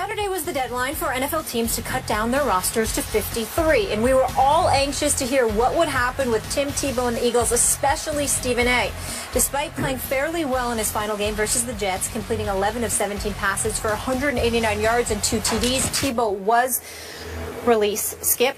Saturday was the deadline for NFL teams to cut down their rosters to 53, and we were all anxious to hear what would happen with Tim Tebow and the Eagles, especially Stephen A. Despite playing fairly well in his final game versus the Jets, completing 11 of 17 passes for 189 yards and 2 TDs, Tebow was released. Skip,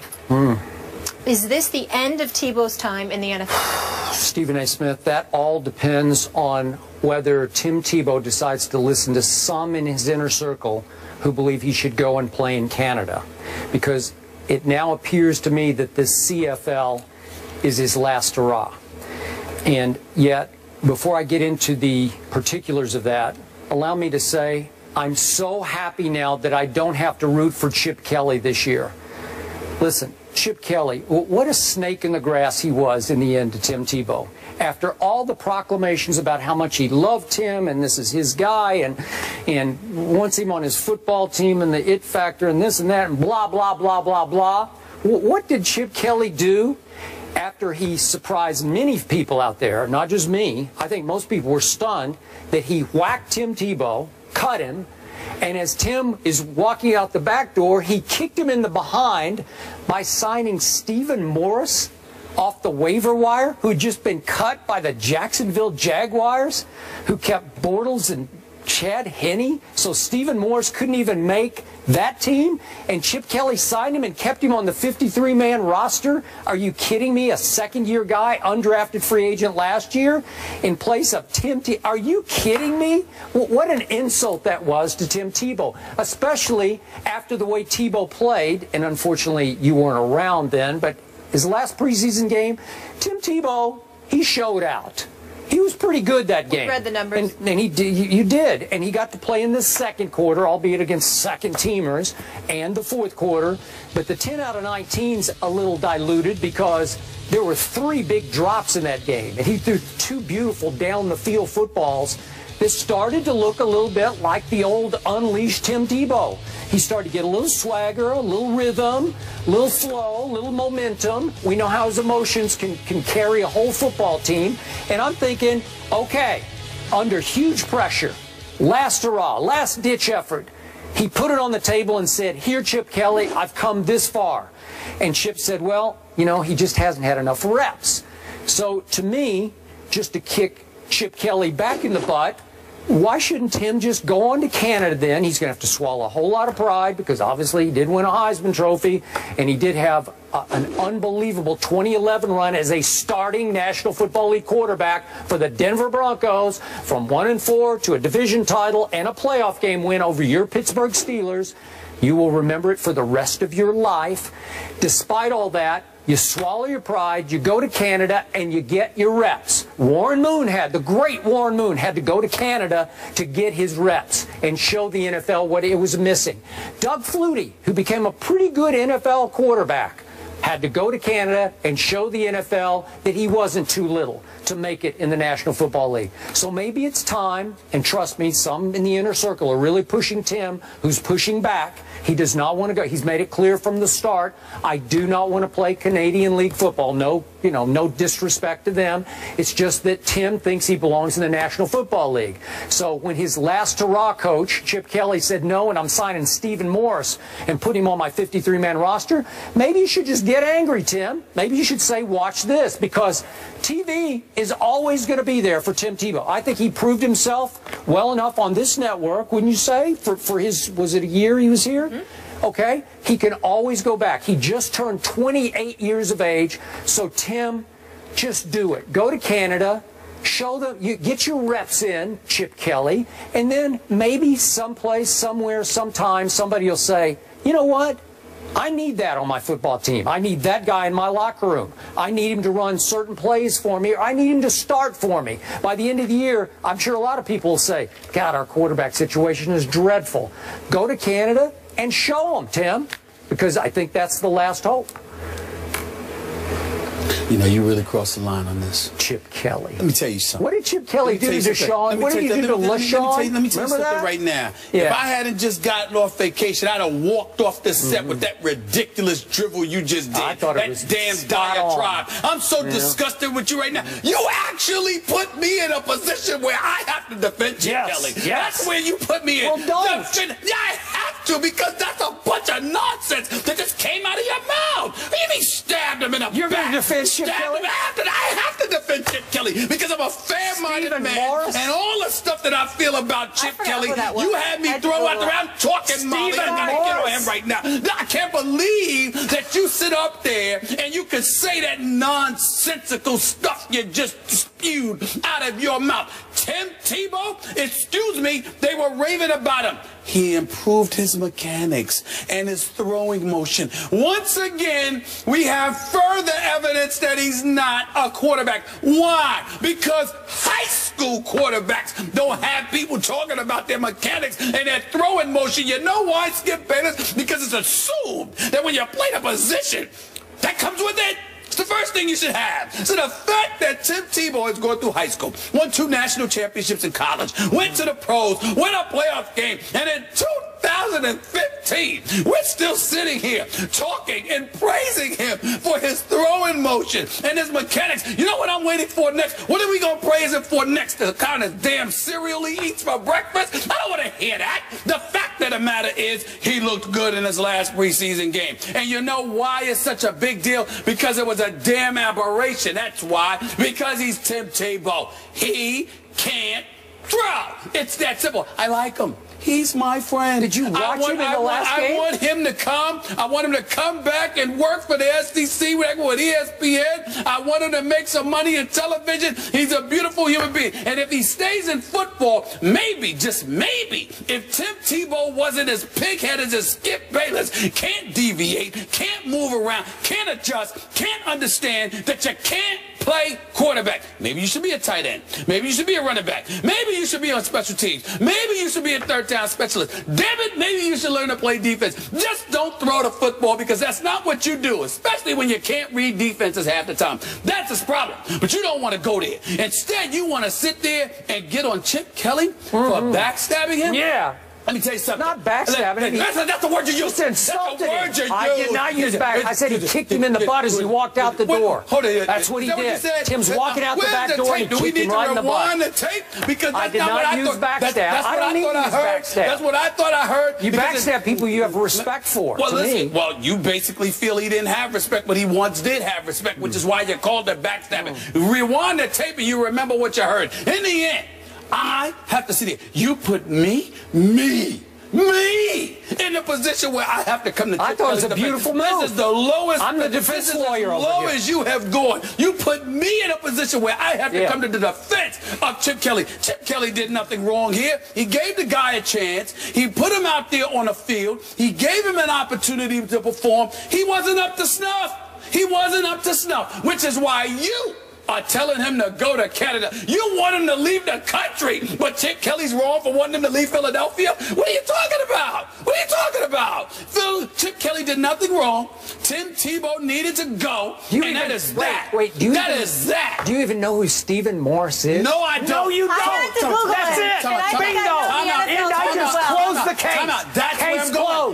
is this the end of Tebow's time in the NFL? Stephen A. Smith, that all depends on whether Tim Tebow decides to listen to some in his inner circle who believe he should go and play in Canada. Because it now appears to me that this CFL is his last hurrah. And yet, before I get into the particulars of that, allow me to say I'm so happy now that I don't have to root for Chip Kelly this year. Listen, Chip Kelly, what a snake in the grass he was in the end to Tim Tebow. After all the proclamations about how much he loved Tim and this is his guy and wants him on his football team and the it factor and this and that and blah, blah, blah, blah, blah. What did Chip Kelly do after he surprised many people out there, not just me? I think most people were stunned that he whacked Tim Tebow, cut him, and as Tim is walking out the back door, he kicked him in the behind by signing Stephen Morris off the waiver wire, who had just been cut by the Jacksonville Jaguars, who kept Bortles and Chad Henne, so Stephen Morris couldn't even make that team, and Chip Kelly signed him and kept him on the 53-man roster. Are you kidding me? A second-year guy, undrafted free agent last year, in place of Tim Tebow. Are you kidding me? What an insult that was to Tim Tebow, especially after the way Tebow played, and unfortunately you weren't around then, but his last preseason game, Tim Tebow, he showed out. He was pretty good that game. We read the numbers. And he did, you did. And he got to play in the second quarter, albeit against second-teamers, and the fourth quarter. But the 10 out of 19's a little diluted because there were 3 big drops in that game. And he threw 2 beautiful down-the-field footballs that started to look a little bit like the old unleashed Tim Tebow. He started to get a little swagger, a little rhythm, a little flow, a little momentum. We know how his emotions can carry a whole football team. And I'm thinking, okay, under huge pressure, last hurrah, last-ditch effort, he put it on the table and said, here, Chip Kelly, I've come this far. And Chip said, well, you know, he just hasn't had enough reps. So to me, just to kick Chip Kelly back in the butt, why shouldn't Tim just go on to Canada then? He's going to have to swallow a whole lot of pride because obviously he did win a Heisman Trophy and he did have an unbelievable 2011 run as a starting National Football League quarterback for the Denver Broncos from 1-4 to a division title and a playoff game win over your Pittsburgh Steelers. You will remember it for the rest of your life. Despite all that, you swallow your pride, you go to Canada, and you get your reps. Warren Moon the great Warren Moon had to go to Canada to get his reps and show the NFL what it was missing. Doug Flutie, who became a pretty good NFL quarterback, had to go to Canada and show the NFL that he wasn't too little to make it in the National Football League. So maybe it's time, and trust me, some in the inner circle are really pushing Tim, who's pushing back. He does not want to go. He's made it clear from the start, I do not want to play Canadian League football. No, no disrespect to them. It's just that Tim thinks he belongs in the National Football League. So when his last hurrah coach, Chip Kelly, said no, and I'm signing Stephen Morris and put him on my 53-man roster, maybe you should just get angry, Tim. Maybe you should say, watch this, because TV is always going to be there for Tim Tebow. I think he proved himself well enough on this network, wouldn't you say, for his, was it a year he was here? Okay, he can always go back. He just turned 28 years of age, so Tim, just do it. Go to Canada, show them, you get your reps in, Chip Kelly, and then maybe someplace, somewhere, sometime, somebody will say, you know what? I need that on my football team. I need that guy in my locker room. I need him to run certain plays for me. Or I need him to start for me. By the end of the year, I'm sure a lot of people will say, God, our quarterback situation is dreadful. Go to Canada and show them, Tim, because I think that's the last hope. You know, you really crossed the line on this. Chip Kelly. Let me tell you something. What did Chip Kelly do to Sean? What did he do to LaShawn? Let me tell you something right now. Yeah. If I hadn't just gotten off vacation, I'd have walked off the set with that ridiculous drivel you just did. I thought it was that damn diatribe. I'm so disgusted with you right now. You actually put me in a position where I have to defend Chip Kelly. Yes. That's where you put me in. Well, don't. I have to, because that's a bunch of nonsense that just came out of your mouth. What do you mean stabbed him in the back? You're going to defend Chip Kelly? I have to defend Chip Kelly because I'm a fair-minded man. And all the stuff that I feel about Chip Kelly, you had me throw out there. I'm talking, Molly. I gotta get on him right now. I can't believe that you sit up there and you can say that nonsensical stuff you just spewed out of your mouth. Tim Tebow, excuse me, they were raving about him. He improved his mechanics and his throwing motion. Once again, we have further evidence that he's not a quarterback. Why? Because high school quarterbacks don't have people talking about their mechanics and their throwing motion. You know why, Skip Bayless? Because it's assumed that when you play the position, that comes with it. It's the first thing you should have. So the fact that Tim Tebow is going through high school, won 2 national championships in college, went to the pros, won a playoff game, and in 2015, we're still sitting here talking and praising him for his throwing motion and his mechanics. You know what I'm waiting for next? What are we going to praise him for next? The kind of damn cereal he eats for breakfast? I don't want to hear that. The fact of the matter is he looked good in his last preseason game. And you know why it's such a big deal? Because it was a damn aberration. That's why. Because he's Tim Tebow. He can't throw. It's that simple. I like him. He's my friend. Did you watch him in the last game? I want him to come. I want him to come back and work for the SEC with ESPN. I want him to make some money in television. He's a beautiful human being. And if he stays in football, maybe, just maybe, if Tim Tebow wasn't as pig-headed as Skip Bayless, can't deviate, can't move around, can't adjust, can't understand that you can't play quarterback. Maybe you should be a tight end. Maybe you should be a running back. Maybe you should be on special teams. Maybe you should be a third down specialist. Damn it, maybe you should learn to play defense. Just don't throw the football, because that's not what you do, especially when you can't read defenses half the time. That's his problem. But you don't want to go there. Instead, you want to sit there and get on Chip Kelly for backstabbing him? Yeah. Let me tell you something. Not backstabbing. That's the word you used. That's the word you used. I did not use back. I said he kicked him in the butt as he walked out the door. Hold on. That's what he did. Tim's walking out the back door and he kicked him right in the butt. Do we need to rewind the tape? Because I did not use backstab. I don't need to use backstab. That's what I thought I heard. You backstab people you have respect for. Well, listen. Well, you basically feel he didn't have respect, but he once did have respect, which is why you called it backstabbing. Rewind the tape and you remember what you heard. In the end, I have to sit here. You put me in a position where I have to come to Chip I thought it was a beautiful move. This is the lowest. I'm the defense lawyer over here. As low as you have gone. You put me in a position where I have to come to the defense of Chip Kelly. Chip Kelly did nothing wrong here. He gave the guy a chance. He put him out there on the field. He gave him an opportunity to perform. He wasn't up to snuff. He wasn't up to snuff, which is why you are telling him to go to Canada. You want him to leave the country, but Chip Kelly's wrong for wanting him to leave Philadelphia? What are you talking about? What are you talking about? Chip Kelly did nothing wrong. Tim Tebow needed to go, and that is that. Wait, Do you even know who Stephen Morris is? No, I don't. No, you don't. That's it. Bingo. And I just closed the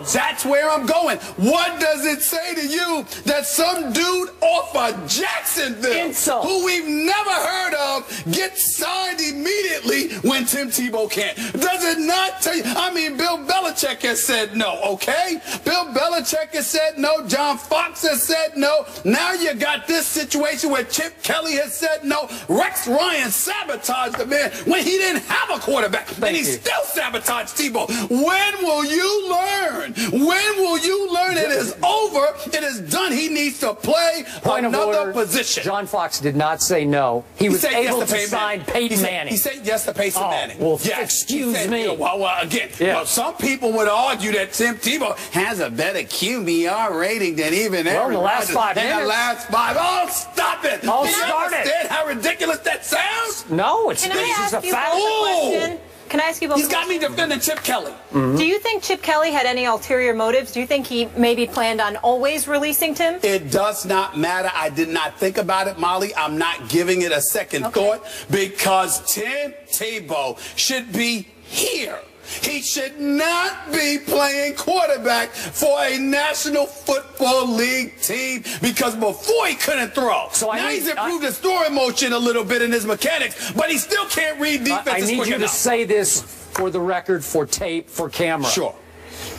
case. That's where I'm going. What does it say to you that some dude off of Jacksonville, who we've never heard of, gets signed immediately when Tim Tebow can't? Does it not tell you? I mean, Bill Belichick has said no, okay? Bill Belichick has said no. John Fox has said no. Now you got this situation where Chip Kelly has said no. Rex Ryan sabotaged the man when he didn't have a quarterback. And he still sabotaged Tebow. When will you learn? When will you learn it is over? It is done. He needs to play another position. John Fox did not say no. He was able to sign Peyton Manning. He said yes to Peyton Manning. Well, excuse me. Well, some people would argue that Tim Tebow has a better QBR rating than even Aaron Rodgers. In the last 5. Oh, stop it. Oh, Do you understand how ridiculous that sounds? No, it's Can I ask a you fact. both a question? Can I ask you both? He's got me defending Chip Kelly. Do you think Chip Kelly had any ulterior motives? Do you think he maybe planned on always releasing Tim? It does not matter. I did not think about it, Molly. I'm not giving it a second thought, because Tim Tebow should be here. He should not be playing quarterback for a National Football League team, because before he couldn't throw. So now he's improved his throwing motion a little bit in his mechanics, but he still can't read defenses. I need you to say this for the record, for tape, for camera. Sure.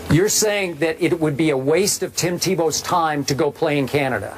You're saying that it would be a waste of Tim Tebow's time to go play in Canada?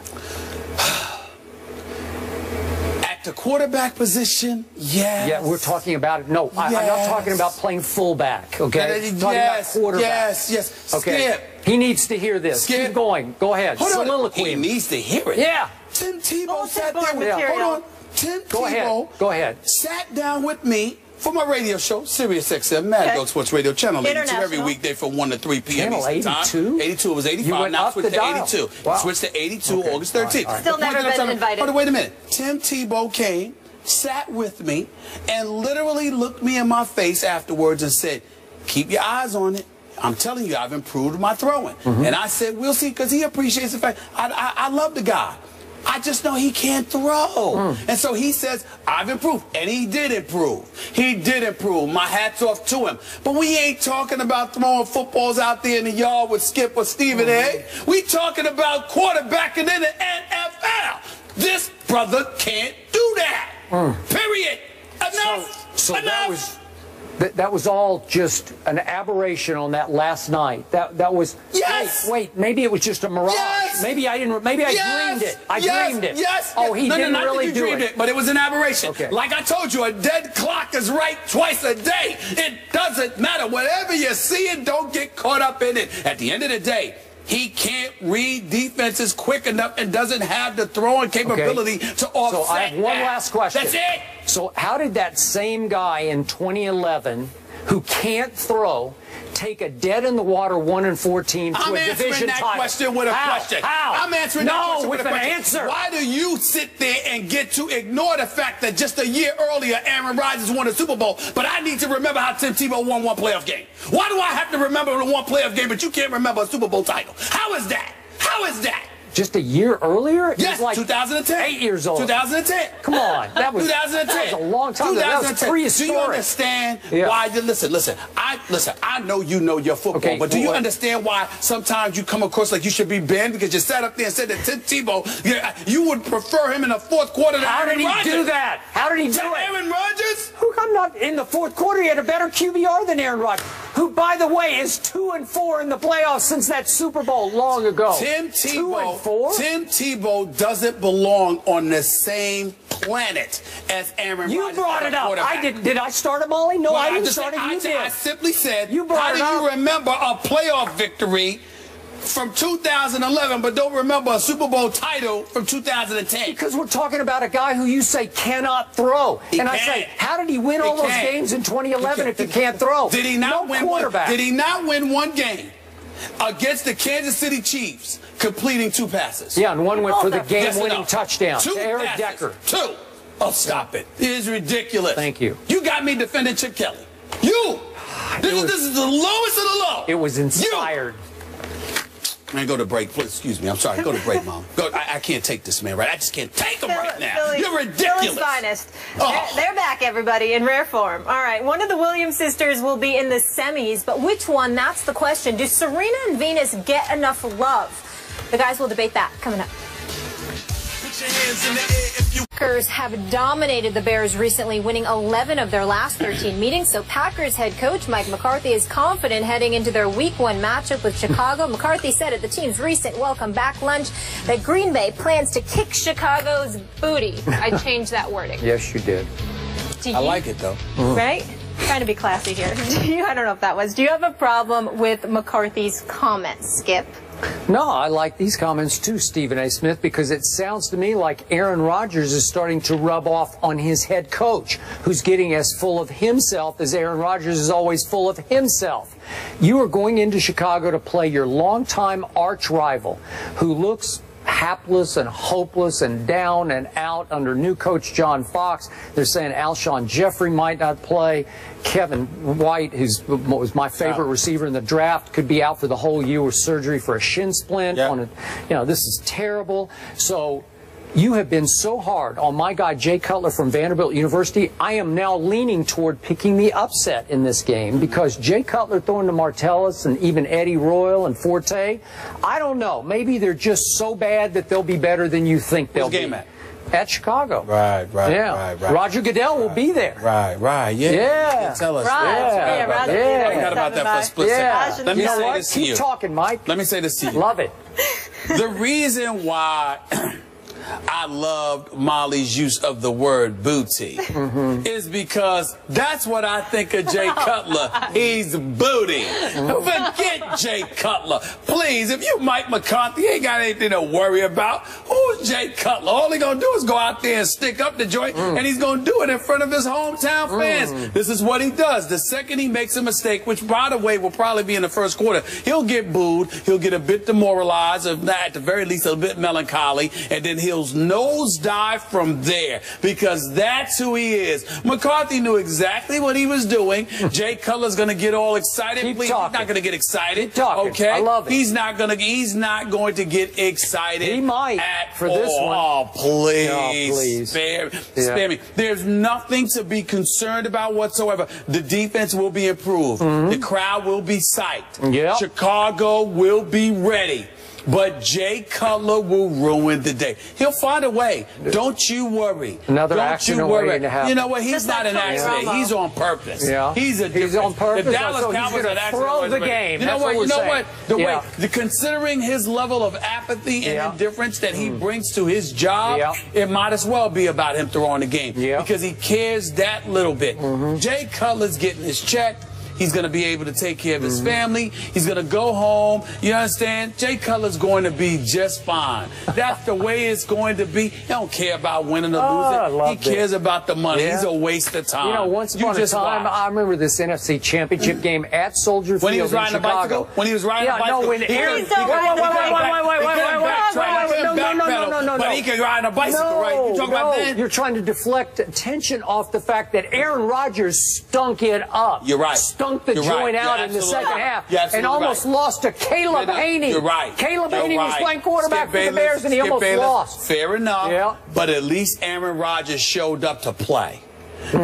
At the quarterback position, yes. Yeah, we're talking about it. No, yes. I'm not talking about playing fullback, okay? I'm talking about quarterback. Yes. Okay. Skip. He needs to hear this. Skip. Keep going. Go ahead. Soliloquy. He needs to hear it. Yeah. Tim Tebow sat there with Hold on. Tim Tebow Go ahead. Sat down with me for my radio show, Sirius XM, Mad Dog Sports Radio, Channel 82, every weekday from 1 to 3 p.m. Channel 82? 82. It was 85. Now switched to 82. Wow. Switched to 82 August 13th. Right. Still never been invited. Hold on, wait a minute. Tim Tebow came, sat with me, and literally looked me in my face afterwards and said, keep your eyes on it. I'm telling you, I've improved my throwing. And I said, we'll see, because he appreciates the fact. I love the guy. I just know he can't throw. And so he says, I've improved. And he did improve. He did improve. My hat's off to him. But we ain't talking about throwing footballs out there in the yard with Skip or Stephen A. We talking about quarterbacking in the NFL. This brother can't do that. Period. Enough. So Enough. that was all just an aberration on that last night. That was wait, maybe it was just a mirage. Yes. Maybe I didn't. Maybe I dreamed it. I dreamed it. Yes. Oh, he didn't not really that you dreamed it, but it was an aberration. Okay. Like I told you, a dead clock is right twice a day. It doesn't matter. Whatever you see it, don't get caught up in it. At the end of the day, he can't read defenses quick enough and doesn't have the throwing capability to offset. So I have one last question. That's it. So how did that same guy in 2011 who can't throw take a dead-in-the-water 1-4 team to a division title? I'm answering that question with a question. How? I'm answering that question with a question. Answer. Why do you sit there and get to ignore the fact that just a year earlier Aaron Rodgers won a Super Bowl, but I need to remember how Tim Tebow won one playoff game? Why do I have to remember the one playoff game, but you can't remember a Super Bowl title? How is that? How is that? Just a year earlier? Yes, like 2010. 8 years old. 2010. Come on. That was 2010. That was a long time ago. That was prehistoric. Do you understand why? Listen. I know you know your football, but do you understand why sometimes you come across like you should be banned because you sat up there and said that Tim Tebow, you would prefer him in the fourth quarter than Aaron Rodgers? How did he do that? How did he do it? Aaron Rodgers? I'm not in the fourth quarter. He had a better QBR than Aaron Rodgers, who, by the way, is 2-4 in the playoffs since that Super Bowl long ago. Tim Tebow. 2-4? Tim Tebow doesn't belong on the same planet as Aaron Rodgers. You brought it up. I didn't. Did I start it, Molly? No, I didn't start it. You did. I simply said, you brought it up. How do you remember a playoff victory from 2011, but don't remember a Super Bowl title from 2010? Because we're talking about a guy who you say cannot throw. I say, how did he win all those games in 2011 if he can't throw? Did he not win quarterback? Did he not win one game against the Kansas City Chiefs, completing 2 passes? Yeah, and one went for the game-winning touchdown to Eric Decker. 2. Oh, stop it. It is ridiculous. Thank you. You got me defending Chip Kelly. You! This is the lowest of the low. It was inspired. Man, go to break, please. Excuse me. I'm sorry. Go to break, Mom. I can't take this, man, right? I just can't take him right now. You're ridiculous. Philly's finest. They're back, everybody, in rare form. All right, one of the Williams sisters will be in the semis, but which one? That's the question. Do Serena and Venus get enough love? The guys will debate that coming up. Packers have dominated the Bears recently, winning 11 of their last 13 meetings. So Packers head coach Mike McCarthy is confident heading into their Week 1 matchup with Chicago. McCarthy said at the team's recent welcome back lunch that Green Bay plans to kick Chicago's booty. I changed that wording. Yes, you did. I like it, though. Right? Trying to be classy here. I don't know if that was. Do you have a problem with McCarthy's comments, Skip? No, I like these comments too, Stephen A. Smith, because it sounds to me like Aaron Rodgers is starting to rub off on his head coach, who's getting as full of himself as Aaron Rodgers is always full of himself. You are going into Chicago to play your longtime arch rival, who looks hapless and hopeless and down and out under new coach John Fox. They're saying Alshon Jeffrey might not play. Kevin White, who was my favorite receiver in the draft, could be out for the whole year with surgery for a shin splint. This is terrible. So you have been so hard on my guy Jay Cutler from Vanderbilt University. I am now leaning toward picking the upset in this game because Jay Cutler throwing to Martellus and even Eddie Royal and Forte, I don't know. Maybe they're just so bad that they'll be better than you think they'll be. Where's the game at? at Chicago. Right. Roger Goodell will be there. Right. Yeah. Tell us. Roger. I forgot about that for a split second. Let me say this to you. Keep talking, Mike. Let me say this to you. Love it. The reason why I loved Molly's use of the word booty is because that's what I think of Jay Cutler. He's booty. Forget Jay Cutler. Please, if you Mike McCarthy, you ain't got anything to worry about. Who's Jay Cutler? All he gonna do is go out there and stick up the joint, and he's gonna do it in front of his hometown fans. This is what he does. The second he makes a mistake, which by the way will probably be in the first quarter, he'll get booed, he'll get a bit demoralized, if not at the very least a bit melancholy, and then he'll nosedive from there, because that's who he is. McCarthy knew exactly what he was doing. Jay Cutler's going to get all excited. Please, he's not going to get excited. Okay, I love it. He's not going to get excited. He might for this one. Oh, please. Spare me. There's nothing to be concerned about whatsoever. The defense will be improved. The crowd will be psyched. Chicago will be ready. But Jay Cutler will ruin the day. He'll find a way. Don't you worry. Another Don't accident you worry. waiting to happen. You know what? He's not an accident. He's on purpose. He's on purpose. The Dallas Cowboys are an accident. Throw the game. You know what? Considering his level of apathy and indifference that he brings to his job, it might as well be about him throwing the game because he cares that little bit. Jay Cutler's getting his check. He's going to be able to take care of his family. He's going to go home. You understand? Jay Cutler's going to be just fine. That's the way it's going to be. He don't care about winning or losing. He cares about the money. He's a waste of time. You know, once upon a time, I remember this NFC Championship game at Soldier Field when he was riding in Chicago. When he was riding a bicycle. No, when Aaron... No. But he can ride a bicycle, right? You talking about that? You're trying to deflect attention off the fact that Aaron Rodgers stunk it up. You're right. Stunk the joint out in the second half and almost lost to Caleb Haney. You're right. Caleb Haney was playing quarterback for the Bears and he almost lost. Fair enough. But at least Aaron Rodgers showed up to play.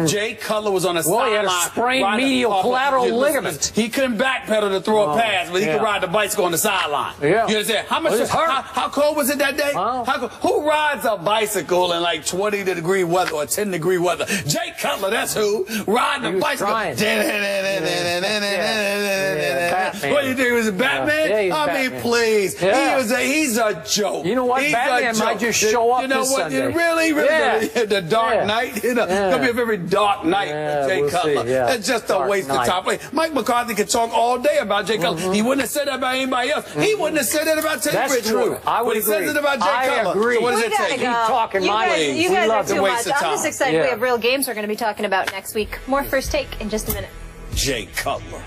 Jay Cutler was on the sideline. He had a sprained medial collateral ligament. He couldn't backpedal to throw a pass, but he could ride the bicycle on the sideline. You understand? How cold was it that day? Who rides a bicycle in like 20-degree weather or 10-degree weather? Jay Cutler, that's who. Riding the bicycle. What do you think? Was it Batman? I mean, please. He's a joke. You know what? Batman might just show up this Sunday. Really? The Dark Knight? It'll be a very dark night for Jay Cutler. It's just a waste of time. Mike McCarthy could talk all day about Jay Cutler. He wouldn't have said that about anybody else. He wouldn't have said that about Teddy Bridgewater. I would agree. But he says it about Jay Cutler. Agree. So what does it take? Keep talking, Mike. You guys are too much. I'm just excited. We have real games we're going to be talking about next week. More First Take in just a minute. Jay Cutler.